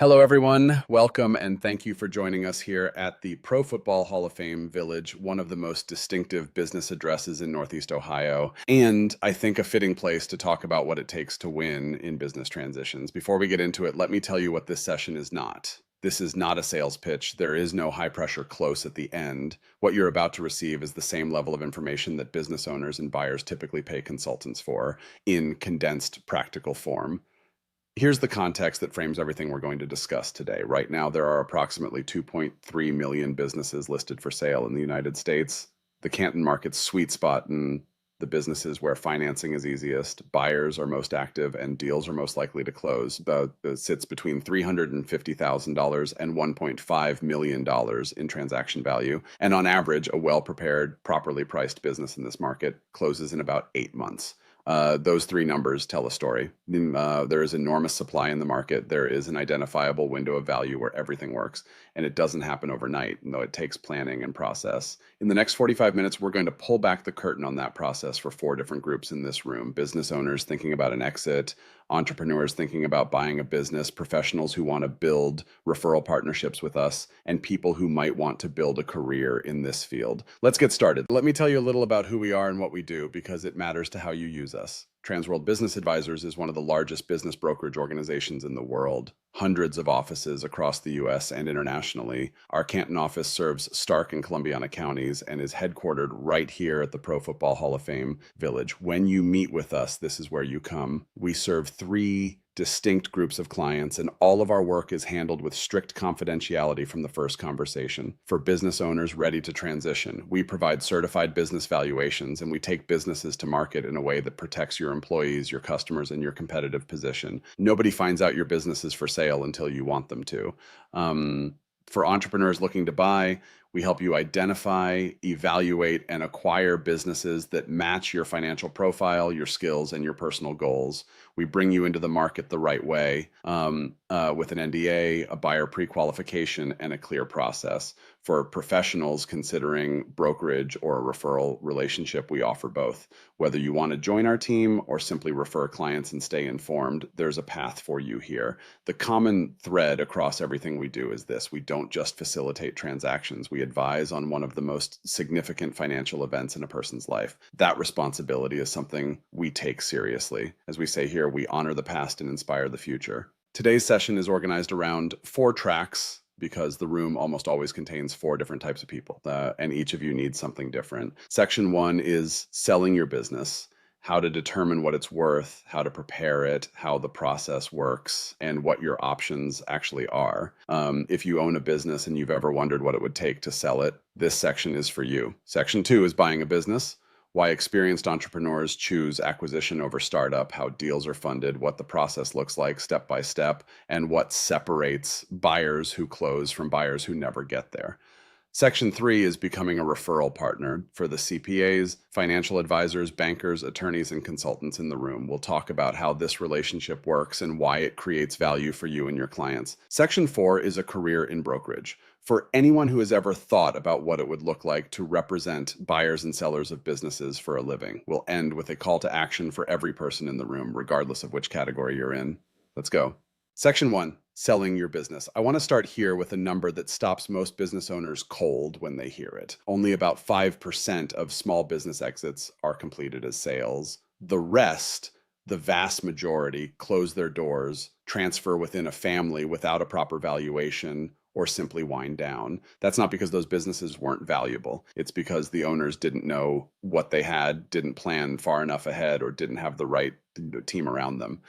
Hello, everyone. Welcome and thank you for joining us here at the Pro Football Hall of Fame Village, one of the most distinctive business addresses in Northeast Ohio, and I think a fitting place to talk about what it takes to win in business transitions. Before we get into it, let me tell you what this session is not. This is not a sales pitch. There is no high pressure close at the end. What you're about to receive is the same level of information that business owners and buyers typically pay consultants for in condensed, practical form. Here's the context that frames everything we're going to discuss today. Right now, there are approximately 2.3 million businesses listed for sale in the United States. The Canton market's sweet spot in the businesses where financing is easiest, buyers are most active, and deals are most likely to close. It sits between $350,000 and $1.5 million in transaction value. And on average, a well-prepared, properly priced business in this market closes in about 8 months. Those three numbers tell a story. There is enormous supply in the market. There is an identifiable window of value where everything works, and it doesn't happen overnight, though it takes planning and process. In the next 45 minutes, we're going to pull back the curtain on that process for 4 different groups in this room: business owners thinking about an exit, entrepreneurs thinking about buying a business, professionals who want to build referral partnerships with us, and people who might want to build a career in this field. Let's get started. Let me tell you a little about who we are and what we do, because it matters to how you use us. Transworld Business Advisors is one of the largest business brokerage organizations in the world. Hundreds of offices across the US and internationally. Our Canton office serves Stark and Columbiana counties and is headquartered right here at the Pro Football Hall of Fame Village. When you meet with us, this is where you come. We serve 3 distinct groups of clients, and all of our work is handled with strict confidentiality from the first conversation. For business owners ready to transition, we provide certified business valuations, and we take businesses to market in a way that protects your employees, your customers, and your competitive position. Nobody finds out your business is for sale until you want them to. For entrepreneurs looking to buy, we help you identify, evaluate, and acquire businesses that match your financial profile, your skills, and your personal goals. We bring you into the market the right way with an NDA, a buyer pre-qualification, and a clear process. For professionals considering brokerage or a referral relationship, we offer both. Whether you want to join our team or simply refer clients and stay informed, there's a path for you here. The common thread across everything we do is this: we don't just facilitate transactions. We advise on one of the most significant financial events in a person's life. That responsibility is something we take seriously. As we say here, we honor the past and inspire the future. Today's session is organized around 4 tracks, because the room almost always contains 4 different types of people, and each of you needs something different. Section 1 is selling your business, how to determine what it's worth, how to prepare it, how the process works, and what your options actually are. If you own a business and you've ever wondered what it would take to sell it, this section is for you. Section 2 is buying a business. Why experienced entrepreneurs choose acquisition over startup, how deals are funded, what the process looks like step by step, and what separates buyers who close from buyers who never get there. Section 3 is becoming a referral partner for the CPAs, financial advisors, bankers, attorneys, and consultants in the room. We'll talk about how this relationship works and why it creates value for you and your clients. Section 4 is a career in brokerage. For anyone who has ever thought about what it would look like to represent buyers and sellers of businesses for a living, we'll end with a call to action for every person in the room, regardless of which category you're in. Let's go. Section 1, selling your business. I want to start here with a number that stops most business owners cold when they hear it. Only about 5% of small business exits are completed as sales. The rest, the vast majority, close their doors, transfer within a family without a proper valuation, or simply wind down. That's not because those businesses weren't valuable. It's because the owners didn't know what they had, didn't plan far enough ahead, or didn't have the right team around them.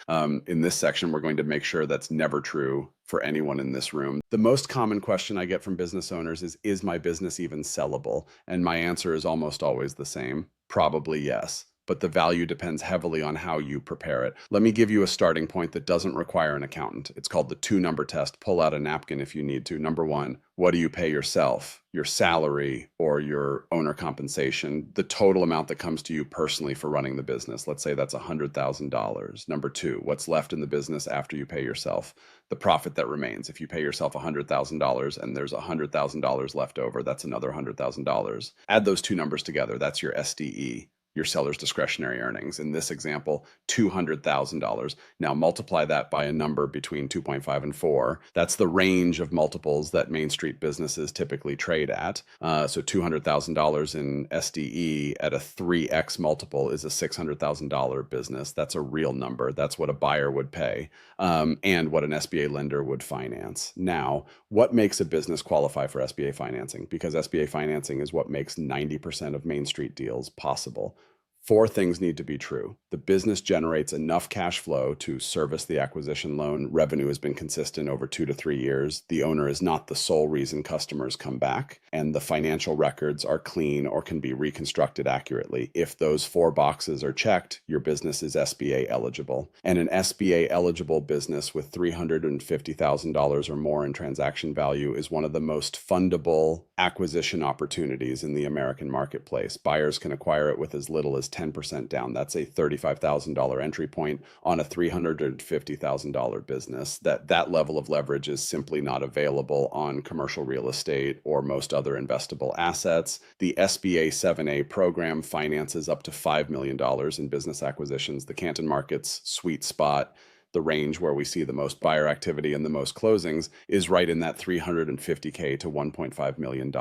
In this section, we're going to make sure that's never true for anyone in this room. The most common question I get from business owners is my business even sellable? And my answer is almost always the same: probably yes. But the value depends heavily on how you prepare it. Let me give you a starting point that doesn't require an accountant. It's called the 2-number test. Pull out a napkin if you need to. Number 1, what do you pay yourself? Your salary or your owner compensation, the total amount that comes to you personally for running the business. Let's say that's $100,000. Number 2, what's left in the business after you pay yourself? The profit that remains. If you pay yourself $100,000 and there's $100,000 left over, that's another $100,000. Add those 2 numbers together. That's your SDE. your seller's discretionary earnings. In this example, $200,000. Now multiply that by a number between 2.5 and 4. That's the range of multiples that Main Street businesses typically trade at. So $200,000 in SDE at a 3x multiple is a $600,000 business. That's a real number. That's what a buyer would pay, and what an SBA lender would finance. Now, what makes a business qualify for SBA financing? Because SBA financing is what makes 90% of Main Street deals possible. Four things need to be true. The business generates enough cash flow to service the acquisition loan. Revenue has been consistent over 2 to 3 years. The owner is not the sole reason customers come back, and the financial records are clean or can be reconstructed accurately. If those 4 boxes are checked, your business is SBA eligible. And an SBA eligible business with $350,000 or more in transaction value is one of the most fundable acquisition opportunities in the American marketplace. Buyers can acquire it with as little as 10% down. That's a $35,000 entry point on a $350,000 business. That level of leverage is simply not available on commercial real estate or most other investable assets. The SBA 7A program finances up to $5 million in business acquisitions. The Canton market's sweet spot, the range where we see the most buyer activity and the most closings, is right in that $350K to $1.5 million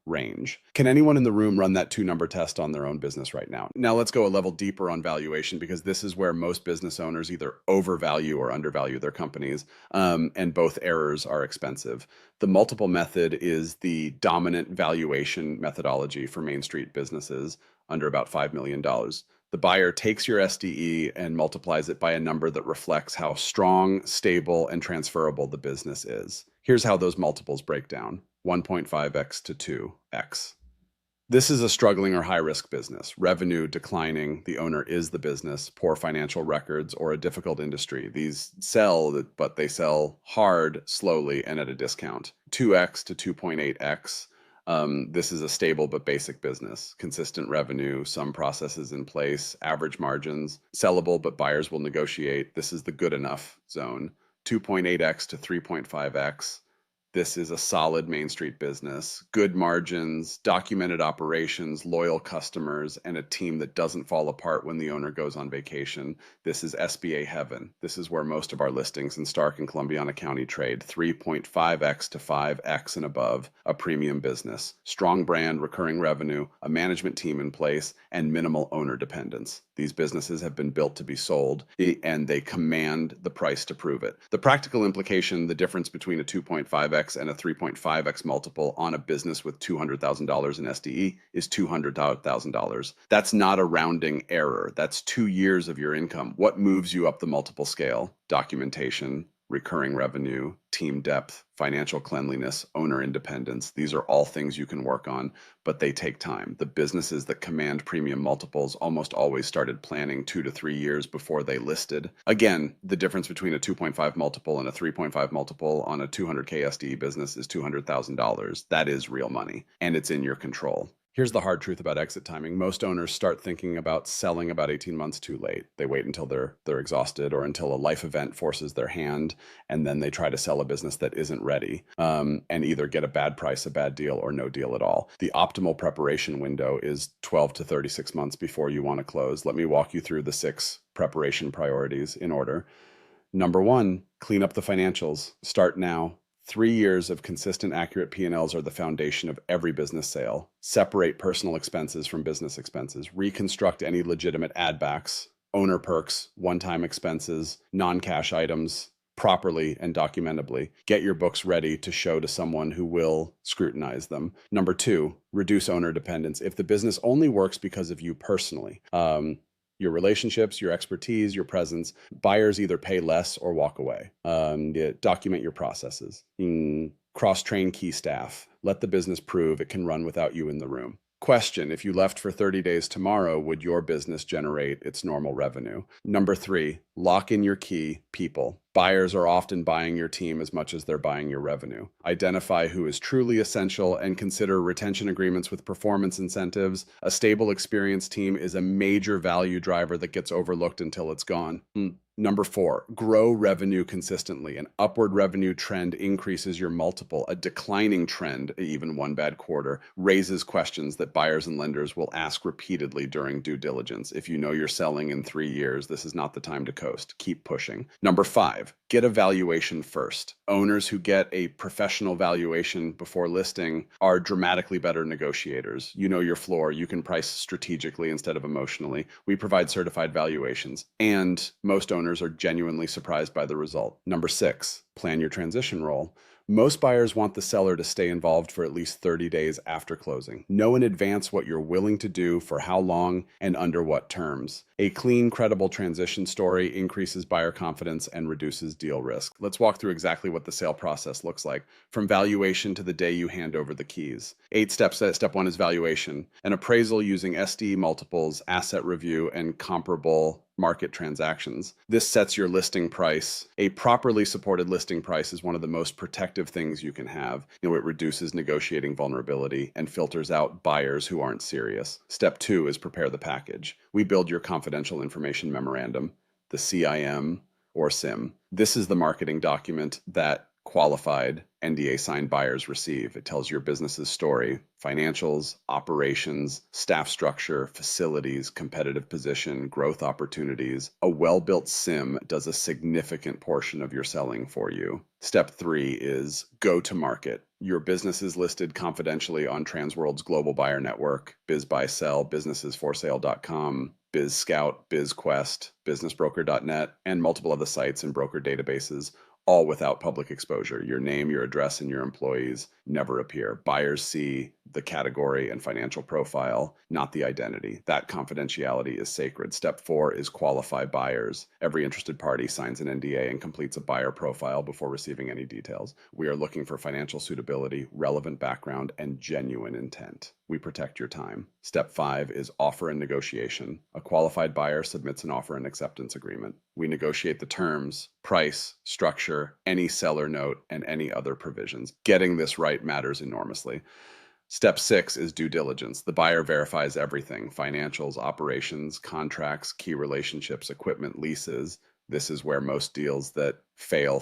range. Can anyone in the room run that 2-number test on their own business right now? Now let's go a level deeper on valuation, because this is where most business owners either overvalue or undervalue their companies, and both errors are expensive. The multiple method is the dominant valuation methodology for Main Street businesses under about $5 million. The buyer takes your SDE and multiplies it by a number that reflects how strong, stable, and transferable the business is. Here's how those multiples break down: 1.5x to 2x. This is a struggling or high-risk business. Revenue declining, the owner is the business, poor financial records, or a difficult industry. These sell, but they sell hard, slowly, and at a discount. 2x to 2.8x. This is a stable but basic business. Consistent revenue, some processes in place, average margins, sellable but buyers will negotiate. This is the good enough zone. 2.8x to 3.5x. This is a solid Main Street business, good margins, documented operations, loyal customers, and a team that doesn't fall apart when the owner goes on vacation. This is SBA heaven. This is where most of our listings in Stark and Columbiana County trade. 3.5x to 5x and above, a premium business, strong brand, recurring revenue, a management team in place, and minimal owner dependence. These businesses have been built to be sold, and they command the price to prove it. The practical implication, the difference between a 2.5x and a 3.5x multiple on a business with $200,000 in SDE is $200,000. That's not a rounding error. That's 2 years of your income. What moves you up the multiple scale? Documentation, recurring revenue, team depth, financial cleanliness, owner independence. These are all things you can work on, but they take time. The businesses that command premium multiples almost always started planning 2 to 3 years before they listed. Again, the difference between a 2.5 multiple and a 3.5 multiple on a 200K SDE business is $200,000. That is real money, and it's in your control. Here's the hard truth about exit timing. Most owners start thinking about selling about 18 months too late. They wait until they're exhausted or until a life event forces their hand, and then they try to sell a business that isn't ready, and either get a bad price, a bad deal, or no deal at all. The optimal preparation window is 12 to 36 months before you want to close. Let me walk you through the 6 preparation priorities in order. Number 1, clean up the financials. Start now. 3 years of consistent, accurate P&Ls are the foundation of every business sale. Separate personal expenses from business expenses. Reconstruct any legitimate add-backs, owner perks, one-time expenses, non-cash items properly and documentably. Get your books ready to show to someone who will scrutinize them. Number 2, reduce owner dependence. If the business only works because of you personally, your relationships, your expertise, your presence, buyers either pay less or walk away. Document your processes. Cross-train key staff. Let the business prove it can run without you in the room. Question: if you left for 30 days tomorrow, would your business generate its normal revenue? Number 3, lock in your key people. Buyers are often buying your team as much as they're buying your revenue. Identify who is truly essential and consider retention agreements with performance incentives. A stable, experienced team is a major value driver that gets overlooked until it's gone. Number four, grow revenue consistently. An upward revenue trend increases your multiple. A declining trend, even one bad quarter, raises questions that buyers and lenders will ask repeatedly during due diligence. If you know you're selling in 3 years, this is not the time to coast. Keep pushing. Number five, get a valuation first. Owners who get a professional valuation before listing are dramatically better negotiators. You know your floor. You can price strategically instead of emotionally. We provide certified valuations, and most owners are genuinely surprised by the result. Number six, plan your transition role. Most buyers want the seller to stay involved for at least 30 days after closing. Know in advance what you're willing to do, for how long, and under what terms. A clean, credible transition story increases buyer confidence and reduces deal risk. Let's walk through exactly what the sale process looks like, from valuation to the day you hand over the keys. 8 steps. Step one is valuation. An appraisal using SD multiples, asset review, and comparable market transactions. This sets your listing price. A properly supported listing price is one of the most protective things you can have. It reduces negotiating vulnerability and filters out buyers who aren't serious. Step two is prepare the package. We build your confidential information memorandum, the CIM or SIM. This is the marketing document that qualified NDA signed buyers receive. It tells your business's story, financials, operations, staff structure, facilities, competitive position, growth opportunities. A well-built SIM does a significant portion of your selling for you. Step three is go to market. Your business is listed confidentially on Transworld's global buyer network, BizBuySell, businessesforsale.com, BizScout, BizQuest, businessbroker.net, and multiple other sites and broker databases, all without public exposure. Your name, your address, and your employees never appear. Buyers see the category and financial profile, not the identity. That confidentiality is sacred. Step four is qualify buyers. Every interested party signs an NDA and completes a buyer profile before receiving any details. We are looking for financial suitability, relevant background, and genuine intent. We protect your time. Step five is offer and negotiation. A qualified buyer submits an offer and acceptance agreement. We negotiate the terms, price, structure, any seller note, and any other provisions. Getting this right matters enormously. Step six is due diligence. The buyer verifies everything: financials, operations, contracts, key relationships, equipment, leases. This is where most deals that fail.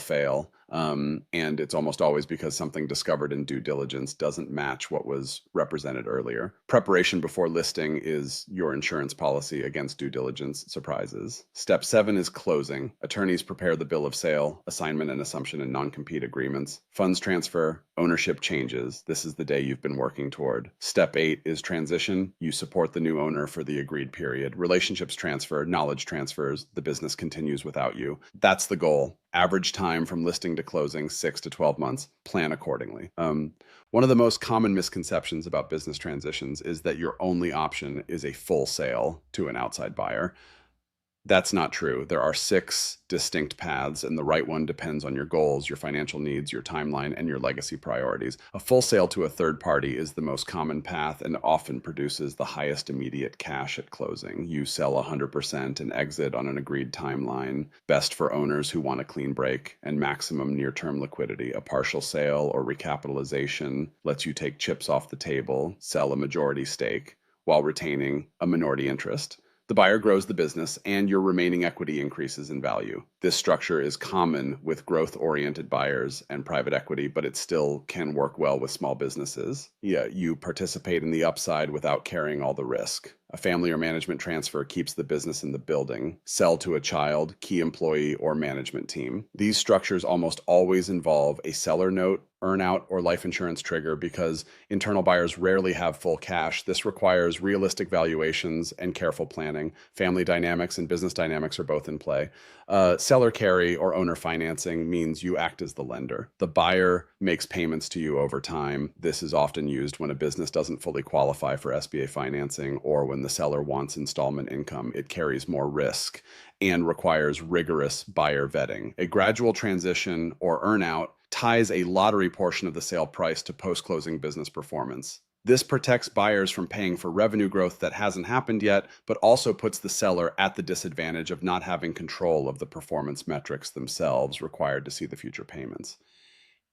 And it's almost always because something discovered in due diligence doesn't match what was represented earlier. Preparation before listing is your insurance policy against due diligence surprises. Step seven is closing. Attorneys prepare the bill of sale, assignment and assumption and non-compete agreements. Funds transfer, ownership changes. This is the day you've been working toward. Step eight is transition. You support the new owner for the agreed period. Relationships transfer, knowledge transfers. The business continues without you. That's the goal. Average time from listing to closing, 6 to 12 months. Plan accordingly. One of the most common misconceptions about business transitions is that your only option is a full sale to an outside buyer. That's not true. There are 6 distinct paths, and the right one depends on your goals, your financial needs, your timeline, and your legacy priorities. A full sale to a third party is the most common path and often produces the highest immediate cash at closing. You sell 100% and exit on an agreed timeline, best for owners who want a clean break and maximum near-term liquidity. A partial sale or recapitalization lets you take chips off the table, sell a majority stake, while retaining a minority interest. The buyer grows the business and your remaining equity increases in value. This structure is common with growth-oriented buyers and private equity, but it still can work well with small businesses. Yeah, you participate in the upside without carrying all the risk. A family or management transfer keeps the business in the building. Sell to a child, key employee, or management team. These structures almost always involve a seller note, earnout, or life insurance trigger because internal buyers rarely have full cash. This requires realistic valuations and careful planning. Family dynamics and business dynamics are both in play. Seller carry or owner financing means you act as the lender. The buyer makes payments to you over time. This is often used when a business doesn't fully qualify for SBA financing or when the seller wants installment income. It carries more risk and requires rigorous buyer vetting. A gradual transition or earnout ties a lottery portion of the sale price to post-closing business performance. This protects buyers from paying for revenue growth that hasn't happened yet, but also puts the seller at the disadvantage of not having control of the performance metrics themselves required to see the future payments.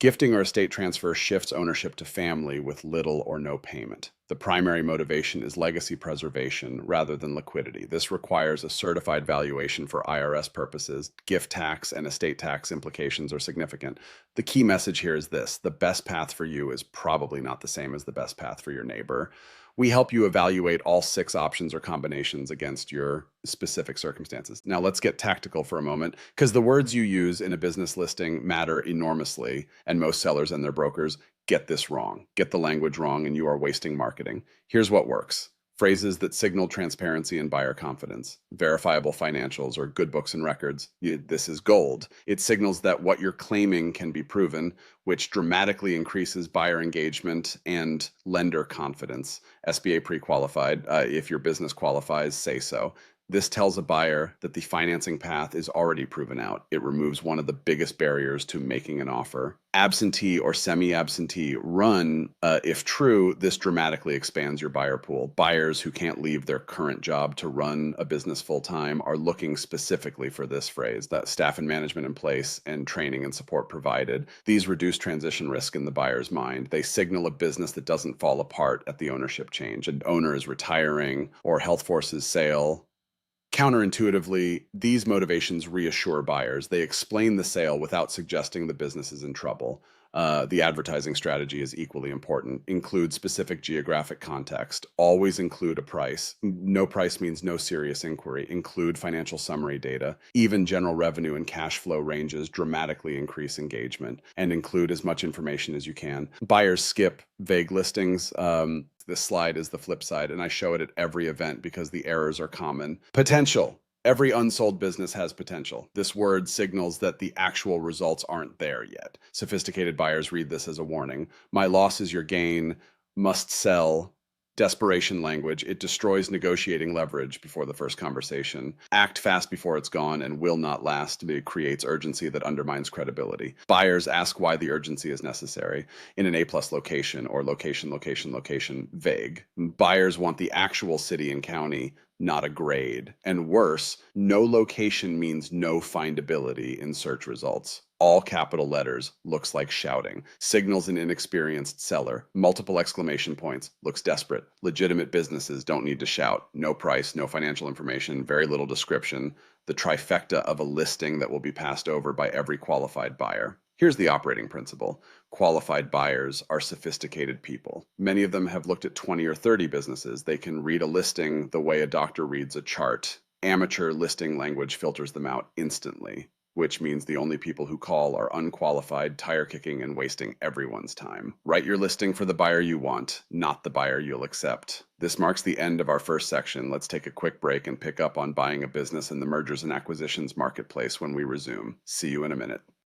Gifting or estate transfer shifts ownership to family with little or no payment. The primary motivation is legacy preservation rather than liquidity. This requires a certified valuation for IRS purposes. Gift tax and estate tax implications are significant. The key message here is this: the best path for you is probably not the same as the best path for your neighbor. We help you evaluate all 6 options or combinations against your specific circumstances. Now, let's get tactical for a moment, because the words you use in a business listing matter enormously, and most sellers and their brokers get this wrong, get the language wrong, and you are wasting marketing. Here's what works: phrases that signal transparency and buyer confidence, verifiable financials or good books and records. This is gold. It signals that what you're claiming can be proven, which dramatically increases buyer engagement and lender confidence. SBA pre-qualified, if your business qualifies, say so. This tells a buyer that the financing path is already proven out. It removes one of the biggest barriers to making an offer. Absentee or semi-absentee run, if true, this dramatically expands your buyer pool. Buyers who can't leave their current job to run a business full-time are looking specifically for this phrase: that staff and management in place and training and support provided. These reduce transition risk in the buyer's mind. They signal a business that doesn't fall apart at the ownership change. An owner is retiring or Health Force's sale. Counterintuitively, these motivations reassure buyers. They explain the sale without suggesting the business is in trouble. The advertising strategy is equally important. Include specific geographic context. Always include a price. No price means no serious inquiry. Include financial summary data. Even general revenue and cash flow ranges dramatically increase engagement. And include as much information as you can. Buyers skip vague listings. This slide is the flip side, and I show it at every event because the errors are common. Potential. Every unsold business has potential. This word signals that the actual results aren't there yet. Sophisticated buyers read this as a warning. My loss is your gain. Must sell. Desperation language. It destroys negotiating leverage before the first conversation. Act fast before it's gone and will not last. It creates urgency that undermines credibility. Buyers ask why the urgency is necessary. In an A-plus location or location, vague. Buyers want the actual city and county, not a grade. And worse, no location means no findability in search results. All capital letters looks like shouting. Signals an inexperienced seller. Multiple exclamation points looks desperate. Legitimate businesses don't need to shout. No price, no financial information, very little description. The trifecta of a listing that will be passed over by every qualified buyer. Here's the operating principle. Qualified buyers are sophisticated people. Many of them have looked at 20 or 30 businesses. They can read a listing the way a doctor reads a chart. Amateur listing language filters them out instantly, which means the only people who call are unqualified, tire-kicking, and wasting everyone's time. Write your listing for the buyer you want, not the buyer you'll accept. This marks the end of our first section. Let's take a quick break and pick up on buying a business in the mergers and acquisitions marketplace when we resume. See you in a minute.